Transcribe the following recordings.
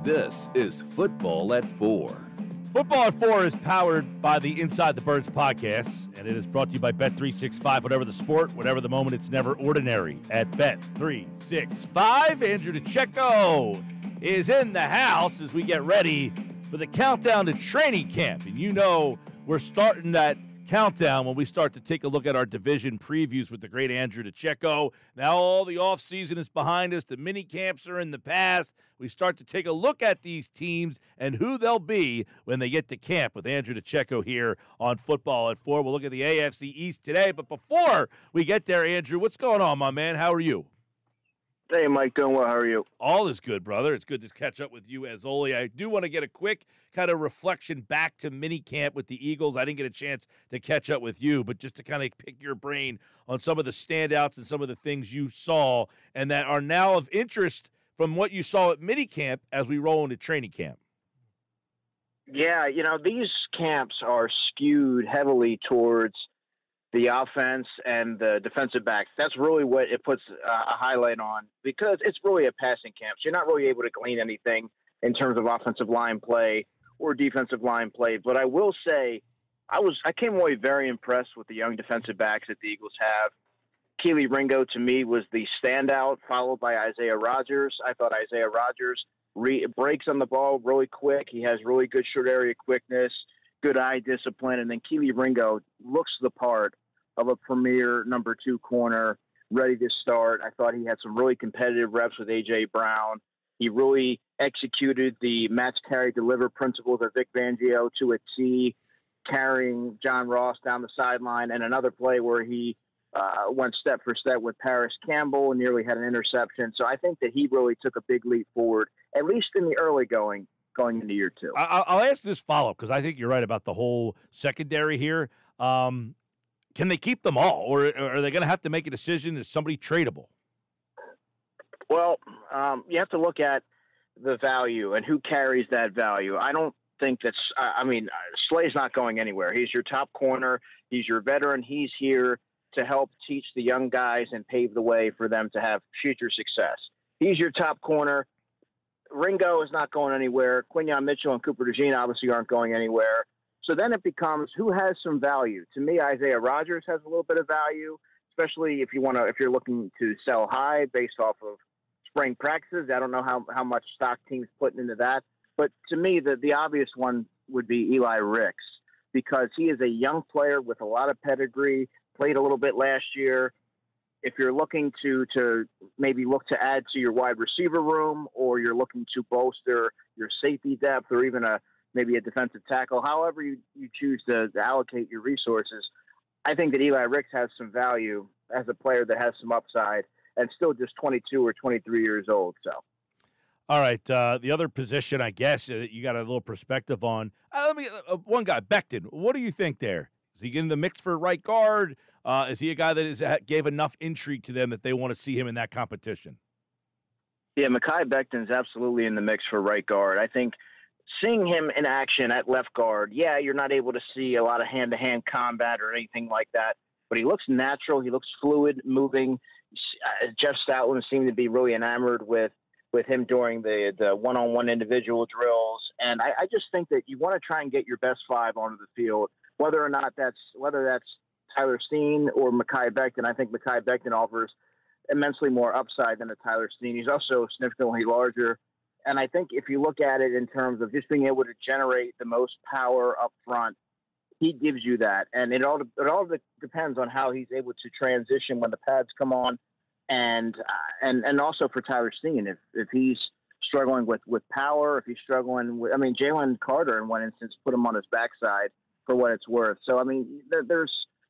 This is Football at 4. Football at 4 is powered by the Inside the Birds podcast, and it is brought to you by Bet365. Whatever the sport, whatever the moment, it's never ordinary at Bet365. Andrew DiCecco is in the house as we get ready for the countdown to training camp. And you know we're starting that countdown when we start to take a look at our division previews with the great Andrew DiCecco. Now all the offseason is behind us. The mini camps are in the past. We start to take a look at these teams and who they'll be when they get to camp with Andrew DiCecco here on Football at 4. We'll look at the AFC East today. But before we get there, Andrew, what's going on, my man? How are you? Hey, Mike, doing well. How are you? All is good, brother. It's good to catch up with you as always. I do want to get a quick kind of reflection back to mini camp with the Eagles. I didn't get a chance to catch up with you, but just to kind of pick your brain on some of the standouts and some of the things you saw and that are now of interest from what you saw at mini camp as we roll into training camp. Yeah, these camps are skewed heavily towards the offense and the defensive backs. That's really what it puts a highlight on because it's really a passing camp. So you're not really able to glean anything in terms of offensive line play or defensive line play. But I will say I came away very impressed with the young defensive backs that the Eagles have. Keely Ringo, to me, was the standout, followed by Isaiah Rodgers. I thought Isaiah Rodgers breaks on the ball really quick. He has really good short area quickness, good eye discipline. And then Keely Ringo looks the part of a premier number 2 corner, ready to start. I thought he had some really competitive reps with A.J. Brown. He really executed the match, carry, deliver principles of Vic Fangio to a T, carrying John Ross down the sideline, and another play where he went step for step with Paris Campbell and nearly had an interception. So I think that he really took a big leap forward, at least in the early going into year 2. I'll ask this follow-up because I think you're right about the whole secondary here. Can they keep them all, or are they going to have to make a decision? Is somebody tradable? Well, you have to look at the value and who carries that value. I don't think that's Slay's not going anywhere. He's your top corner. He's your veteran. He's here to help teach the young guys and pave the way for them to have future success. He's your top corner. Ringo is not going anywhere. Quinyon Mitchell and Cooper DeJean obviously aren't going anywhere. So then it becomes who has some value. To me, Isaiah Rodgers has a little bit of value, especially if you're looking to sell high based off of spring practices. I don't know how much stock teams putting into that. But to me, the obvious one would be Eli Ricks because he is a young player with a lot of pedigree, played a little bit last year. If you're looking to maybe look to add to your wide receiver room or you're looking to bolster your safety depth or even maybe a defensive tackle, however you choose to allocate your resources, I think that Eli Ricks has some value as a player that has some upside and still just 22 or 23 years old. So, all right, the other position, I guess, you got a little perspective on. One guy, Becton. What do you think there? Is he getting the mix for right guard? Is he a guy that gave enough intrigue to them that they want to see him in that competition? Yeah, Mekhi Becton's absolutely in the mix for right guard. I think seeing him in action at left guard, yeah, you're not able to see a lot of hand-to-hand combat or anything like that, but he looks natural. He looks fluid, moving. Jeff Stoutland seemed to be really enamored with him during the one-on-one individual drills, and I just think that you want to try and get your best 5 onto the field, whether that's Tyler Steen or Mekhi Becton. I think Mekhi Becton offers immensely more upside than a Tyler Steen. He's also significantly larger. And I think if you look at it in terms of just being able to generate the most power up front, he gives you that. And it all depends on how he's able to transition when the pads come on. And also for Tyler Steen, if he's struggling with power, if he's struggling with, Jalen Carter in one instance put him on his backside for what it's worth. So,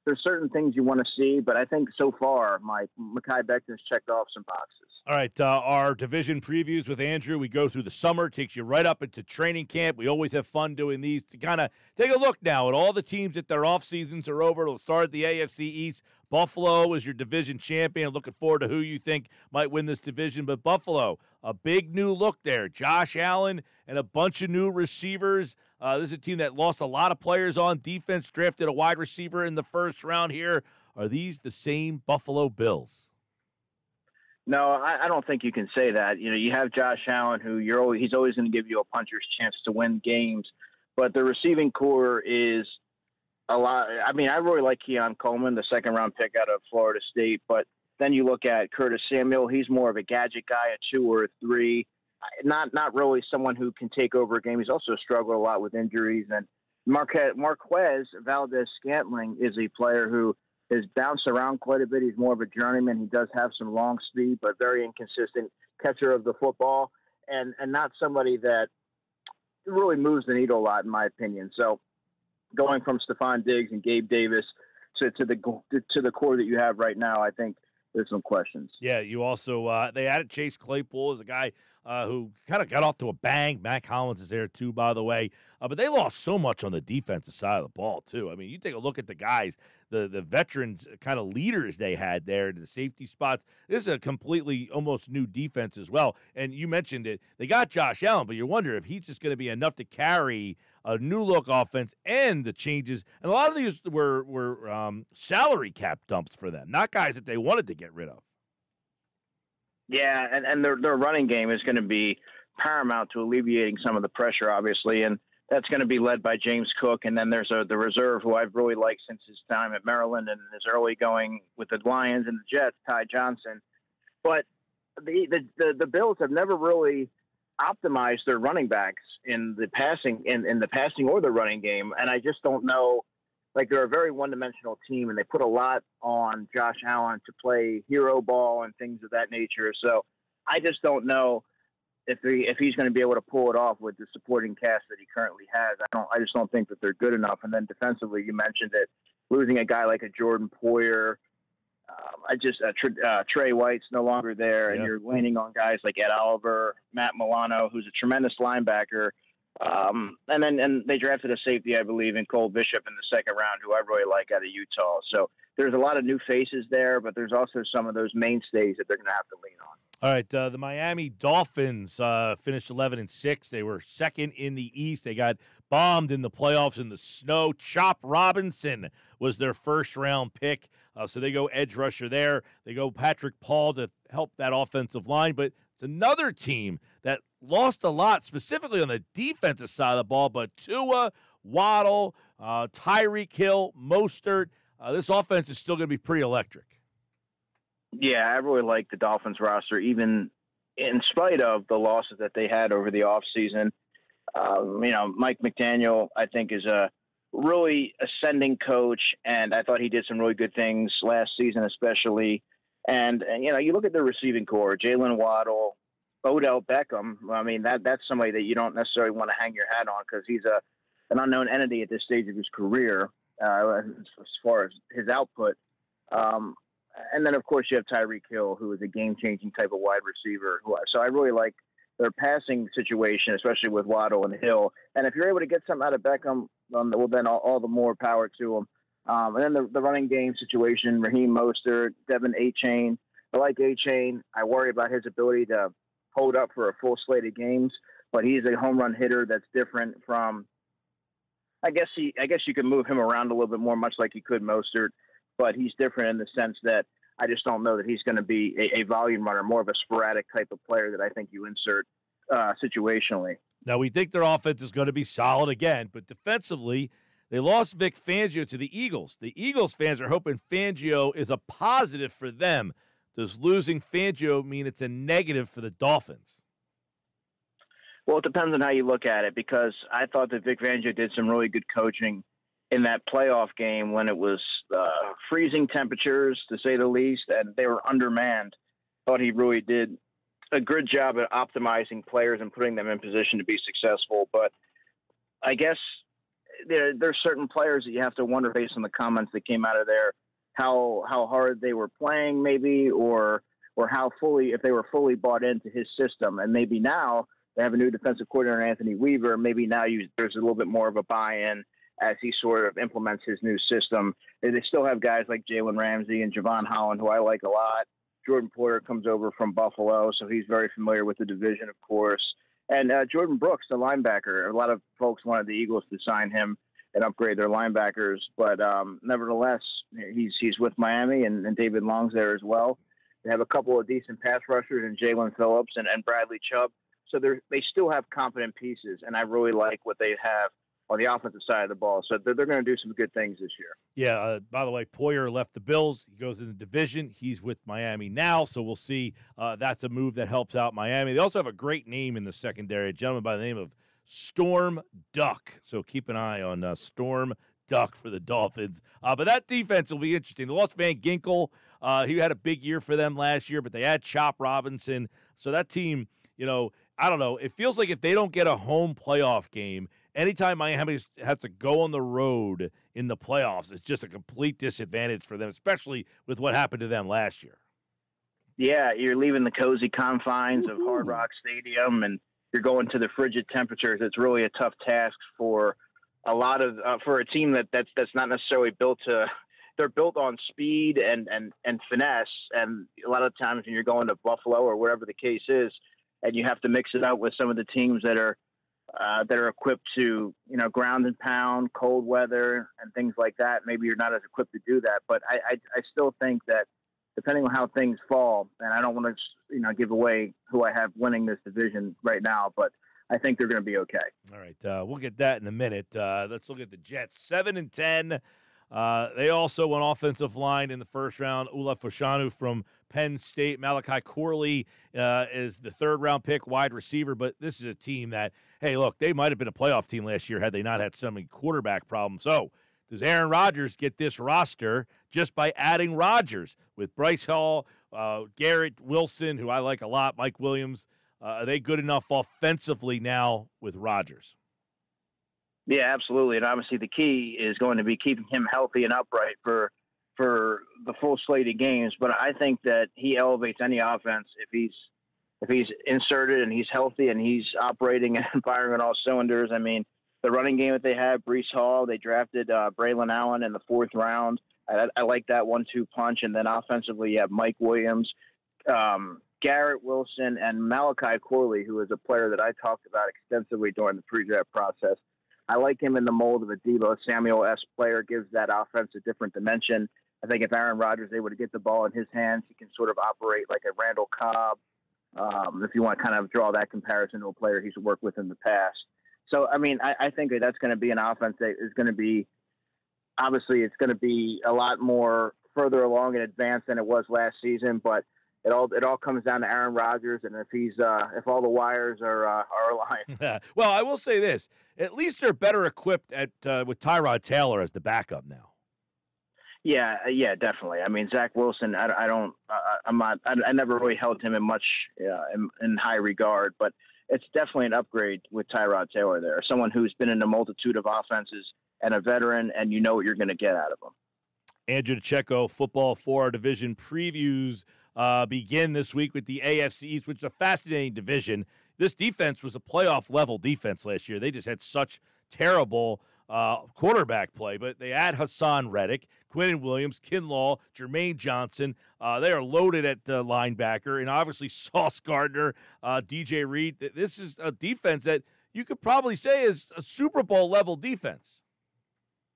there's certain things you want to see, but I think so far, Mekhi Becton's checked off some boxes. All right, our division previews with Andrew, we go through the summer, takes you right up into training camp. We always have fun doing these to kind of take a look now at all the teams that their off seasons are over. It'll start at the AFC East. Buffalo is your division champion. Looking forward to who you think might win this division. But Buffalo, a big new look there. Josh Allen and a bunch of new receivers. This is a team that lost a lot of players on defense, drafted a wide receiver in the first round here. Are these the same Buffalo Bills? No, I don't think you can say that. You know, you have Josh Allen, who he's always going to give you a puncher's chance to win games, but the receiving core is a lot. I mean, I really like Keon Coleman, the second-round pick out of Florida State, but then you look at Curtis Samuel. He's more of a gadget guy, a 2 or a 3, not really someone who can take over a game. He's also struggled a lot with injuries. And Marquez Valdez-Scantling is a player who has bounced around quite a bit. He's more of a journeyman. He does have some long speed, but very inconsistent catcher of the football, and not somebody that really moves the needle a lot, in my opinion. So going from Stephon Diggs and Gabe Davis to the core that you have right now, I think there's some questions. Yeah, you also they added Chase Claypool as a guy who kind of got off to a bang. Mac Hollins is there too, by the way. But they lost so much on the defensive side of the ball too. I mean, you take a look at the guys, the veterans kind of leaders they had there, the safety spots. This is a completely almost new defense as well. And you mentioned it. They got Josh Allen, but you wonder if he's just going to be enough to carry a new look offense and the changes. And a lot of these were salary cap dumps for them, not guys that they wanted to get rid of. Yeah, and their running game is going to be paramount to alleviating some of the pressure, obviously, and that's going to be led by James Cook. And then there's the reserve, who I've really liked since his time at Maryland and his early going with the Lions and the Jets, Ty Johnson. But the Bills have never really optimized their running backs in the passing or the running game, and I just don't know. Like, they're a very one-dimensional team, and they put a lot on Josh Allen to play hero ball and things of that nature. So I just don't know if he's going to be able to pull it off with the supporting cast that he currently has. I just don't think that they're good enough. And then defensively, you mentioned it, losing a guy like a Jordan Poyer. Trey White's no longer there, and you're leaning on guys like Ed Oliver, Matt Milano, who's a tremendous linebacker. And they drafted a safety, I believe, in Cole Bishop in the second round, who I really like out of Utah. So there's a lot of new faces there, but there's also some of those mainstays that they're going to have to lean on. All right, the Miami Dolphins finished 11-6. They were second in the East. They got bombed in the playoffs in the snow. Chop Robinson was their first-round pick, so they go edge rusher there. They go Patrick Paul to help that offensive line, but it's another team that lost a lot, specifically on the defensive side of the ball, but Tua, Waddle, Tyreek Hill, Mostert, this offense is still going to be pretty electric. Yeah, I really like the Dolphins roster, even in spite of the losses that they had over the offseason. Mike McDaniel, I think, is a really ascending coach, and I thought he did some really good things last season, especially. And you look at the receiving core, Jalen Waddle, Odell Beckham. I mean, that's somebody that you don't necessarily want to hang your hat on because he's an unknown entity at this stage of his career as far as his output. And then, of course, you have Tyreek Hill, who is a game-changing type of wide receiver. So I really like their passing situation, especially with Waddle and Hill. And if you're able to get something out of Beckham, well, then all the more power to him. And then the running game situation, Raheem Mostert, Devin Achane. I like Achane. I worry about his ability to hold up for a full slate of games, but he's a home run hitter that's different from – I guess you could move him around a little bit more, much like you could Mostert, but he's different in the sense that I just don't know that he's going to be a volume runner, more of a sporadic type of player that I think you insert situationally. Now, we think their offense is going to be solid again, but defensively, they lost Vic Fangio to the Eagles. The Eagles fans are hoping Fangio is a positive for them. Does losing Fangio mean it's a negative for the Dolphins? Well, it depends on how you look at it, because I thought that Vic Fangio did some really good coaching in that playoff game when it was freezing temperatures, to say the least, and they were undermanned. Thought he really did a good job at optimizing players and putting them in position to be successful. But I guess there's certain players that you have to wonder, based on the comments that came out of there, how hard they were playing, maybe, or how fully, if they were fully bought into his system. And maybe now they have a new defensive coordinator, Anthony Weaver. Maybe now there's a little bit more of a buy-in as he sort of implements his new system. They still have guys like Jalen Ramsey and Javon Holland, who I like a lot. Jordan Poyer comes over from Buffalo, so he's very familiar with the division, of course. And Jordan Brooks, the linebacker. A lot of folks wanted the Eagles to sign him and upgrade their linebackers, but nevertheless, he's with Miami, and David Long's there as well. They have a couple of decent pass rushers in Jalen Phillips and Bradley Chubb. So they still have competent pieces, and I really like what they have on the offensive side of the ball. So they're going to do some good things this year. Yeah, by the way, Poyer left the Bills. He goes in the division. He's with Miami now, so we'll see. That's a move that helps out Miami. They also have a great name in the secondary, a gentleman by the name of Storm Duck. So keep an eye on Storm Duck for the Dolphins. But that defense will be interesting. They lost Van Ginkel. He had a big year for them last year, but they had Chop Robinson. So that team, I don't know. It feels like if they don't get a home playoff game, anytime Miami has to go on the road in the playoffs, it's just a complete disadvantage for them, especially with what happened to them last year. Yeah, you're leaving the cozy confines of Hard Rock Stadium, and you're going to the frigid temperatures. It's really a tough task for a lot of for a team that's not necessarily built to. They're built on speed and finesse, and a lot of times when you're going to Buffalo or wherever the case is, and you have to mix it out with some of the teams that are equipped to, ground and pound, cold weather, and things like that. Maybe you're not as equipped to do that, but I still think that depending on how things fall, and I don't want to, give away who I have winning this division right now, but I think they're going to be okay. All right, we'll get that in a minute. Let's look at the Jets, 7-10. They also went offensive line in the first round. Ula Foshanu from Penn State. Malachi Corley is the third-round pick, wide receiver. But this is a team that, hey, look, they might have been a playoff team last year had they not had so many quarterback problems. So does Aaron Rodgers get this roster just by adding Rodgers with Bryce Hall, Garrett Wilson, who I like a lot, Mike Williams? Are they good enough offensively now with Rodgers? Yeah, absolutely. And obviously the key is going to be keeping him healthy and upright for the full slate of games. But I think that he elevates any offense if he's inserted and he's healthy and he's operating and firing on all cylinders. I mean, the running game that they have, Breece Hall, they drafted Braylon Allen in the fourth round. I like that 1-2 punch. And then offensively, you have Mike Williams, Garrett Wilson, and Malachi Corley, who is a player that I talked about extensively during the pre-draft process. I like him in the mold of a Deebo Samuel-esque player, gives that offense a different dimension. I think if Aaron Rodgers is able to get the ball in his hands, he can sort of operate like a Randall Cobb, if you want to kind of draw that comparison to a player he's worked with in the past. So, I mean, I think that's going to be an offense that is going to be – obviously it's going to be a lot more further along in advance than it was last season, but it all comes down to Aaron Rodgers, and if all the wires are aligned. Well, I will say this: at least they're better equipped with Tyrod Taylor as the backup now. Yeah, definitely. I mean, Zach Wilson, I never really held him in much in high regard, but it's definitely an upgrade with Tyrod Taylor there, someone who's been in a multitude of offenses and a veteran, and you know what you're going to get out of him. Andrew DiCecco, Football 4 division previews begin this week with the AFC East, which is a fascinating division. This defense was a playoff-level defense last year. They just had such terrible quarterback play, but they add Hassan Reddick, Quinnen Williams, Kinlaw, Jermaine Johnson. They are loaded at linebacker, and obviously Sauce Gardner, DJ Reed. This is a defense that you could probably say is a Super Bowl-level defense.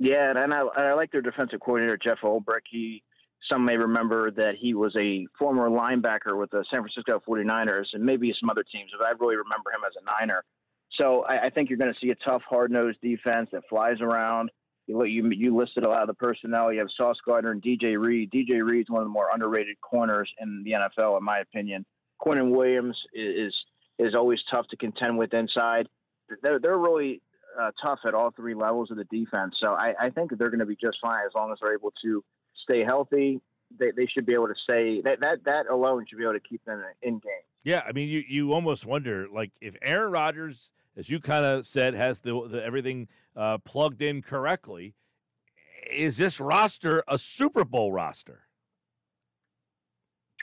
Yeah, and I like their defensive coordinator, Jeff Ulbrich. Some may remember that he was a former linebacker with the San Francisco 49ers and maybe some other teams, but I really remember him as a Niner. So I think you're going to see a tough, hard-nosed defense that flies around. You listed a lot of the personnel. You have Sauce Gardner and DJ Reed. DJ Reed's one of the more underrated corners in the NFL, in my opinion. Quinnen Williams is always tough to contend with inside. They're really tough at all three levels of the defense. So I think that they're going to be just fine as long as they're able to stay healthy. They should be able to stay that alone should be able to keep them in game. Yeah, I mean, you almost wonder, like, if Aaron Rodgers, as you kind of said, has the everything plugged in correctly, is this roster a Super Bowl roster?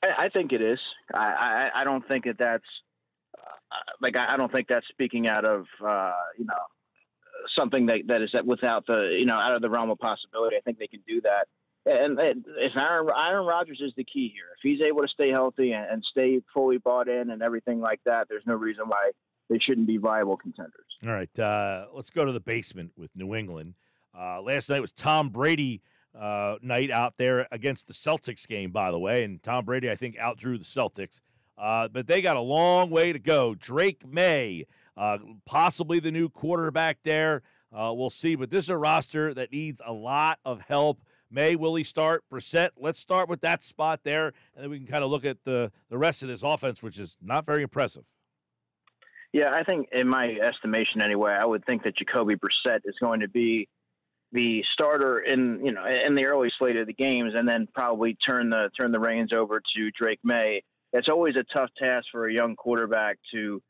I think it is. I don't think that's I don't think that's speaking out of something that is without the out of the realm of possibility. I think they can do that. And if Aaron Rodgers is the key here, if he's able to stay healthy and stay fully bought in and everything like that, there's no reason why they shouldn't be viable contenders. All right, let's go to the basement with New England. Last night was Tom Brady night out there against the Celtics game, by the way. And Tom Brady, I think, outdrew the Celtics. But they got a long way to go. Drake May, possibly the new quarterback there. We'll see. But this is a roster that needs a lot of help. May, will he start? Brissett, let's start with that spot there, and then we can kind of look at the rest of this offense, which is not very impressive. Yeah, I think, in my estimation anyway, I would think that Jacoby Brissett is going to be the starter in the early slate of the games, and then probably turn the reins over to Drake May. It's always a tough task for a young quarterback to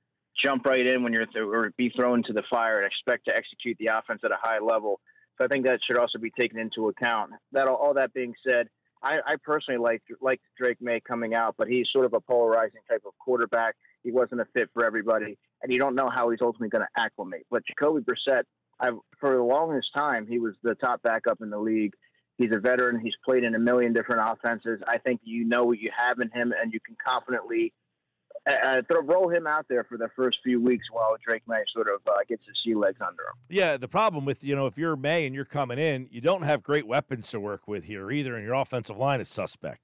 jump right in when or be thrown to the fire and expect to execute the offense at a high level. So I think that should also be taken into account. All that being said, I personally like Drake May coming out, but he's sort of a polarizing type of quarterback. He wasn't a fit for everybody, and you don't know how he's ultimately going to acclimate. But Jacoby Brissett, for the longest time, he was the top backup in the league. He's a veteran. He's played in a million different offenses. I think you know what you have in him, and you can confidently roll him out there for the first few weeks while Drake May sort of gets his sea legs under him. Yeah, the problem with, if you're May and you're coming in, you don't have great weapons to work with here either, and your offensive line is suspect.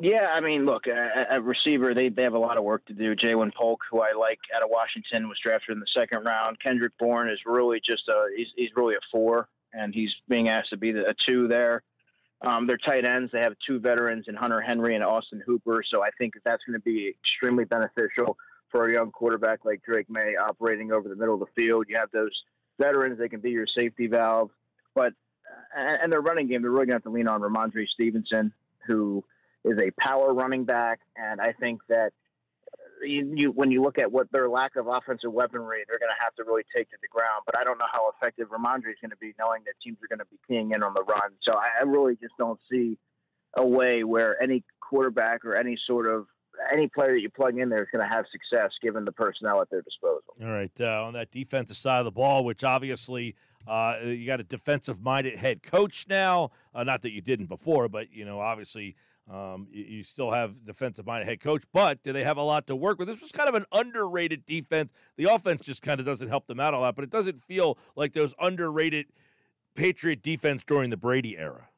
Yeah, I mean, look, at receiver, they have a lot of work to do. Jalen Polk, who I like out of Washington, was drafted in the second round. Kendrick Bourne is really just he's really a 4, and he's being asked to be a 2 there. Their tight ends, they have 2 veterans in Hunter Henry and Austin Hooper, so I think that's going to be extremely beneficial for a young quarterback like Drake May operating over the middle of the field. You have those veterans, they can be your safety valve. But and their running game, they're really going to have to lean on Ramondre Stevenson, who is a power running back, and I think that when you look at what their lack of offensive weaponry, they're going to have to really take to the ground. But I don't know how effective Ramondre is going to be, knowing that teams are going to be keying in on the run. So I really just don't see a way where any quarterback or any player that you plug in there is going to have success given the personnel at their disposal. All right, on that defensive side of the ball, which obviously you got a defensive-minded head coach now. Not that you didn't before, but obviously. You still have defensive-minded head coach, but do they have a lot to work with? This was kind of an underrated defense. The offense just kind of doesn't help them out a lot, but it doesn't feel like those underrated Patriot defense during the Brady era.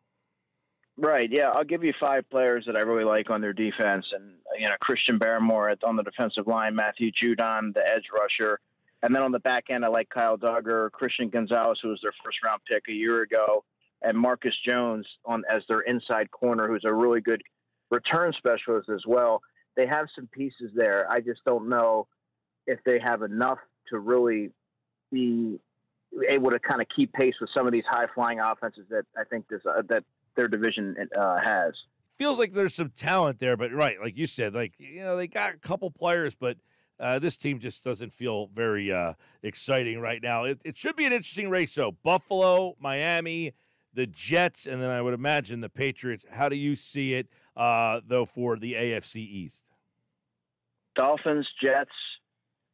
Right, yeah. I'll give you 5 players that I really like on their defense. And, Christian Barmore on the defensive line, Matthew Judon, the edge rusher. And then on the back end, I like Kyle Duggar, Christian Gonzalez, who was their first-round pick a year ago, and Marcus Jones as their inside corner, who's a really good return specialist as well. They have some pieces there. I just don't know if they have enough to really be able to kind of keep pace with some of these high-flying offenses that I think that their division has. Feels like there's some talent there, but right, like you said, they got a couple players, but this team just doesn't feel very exciting right now. It should be an interesting race, though. Buffalo, Miami, the Jets, and then I would imagine the Patriots. How do you see it, though, for the AFC East? Dolphins, Jets,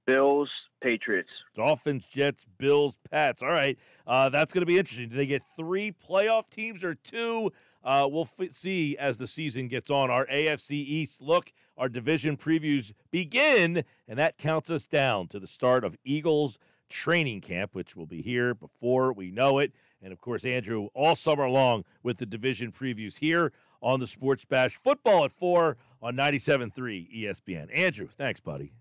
Bills, Patriots. Dolphins, Jets, Bills, Pats. All right, that's going to be interesting. Do they get 3 playoff teams or 2? We'll see as the season gets on. Our AFC East look, our division previews begin, and that counts us down to the start of Eagles training camp, which will be here before we know it. And, of course, Andrew, all summer long with the division previews here on the Sports Bash. Football at 4 on 97.3 ESPN. Andrew, thanks, buddy.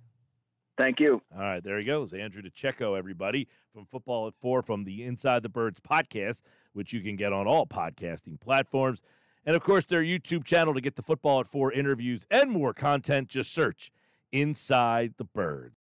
Thank you. All right, there he goes. Andrew DiCecco, everybody, from Football at 4 from the Inside the Birds podcast, which you can get on all podcasting platforms. And, of course, their YouTube channel to get the Football at 4 interviews and more content. Just search Inside the Birds.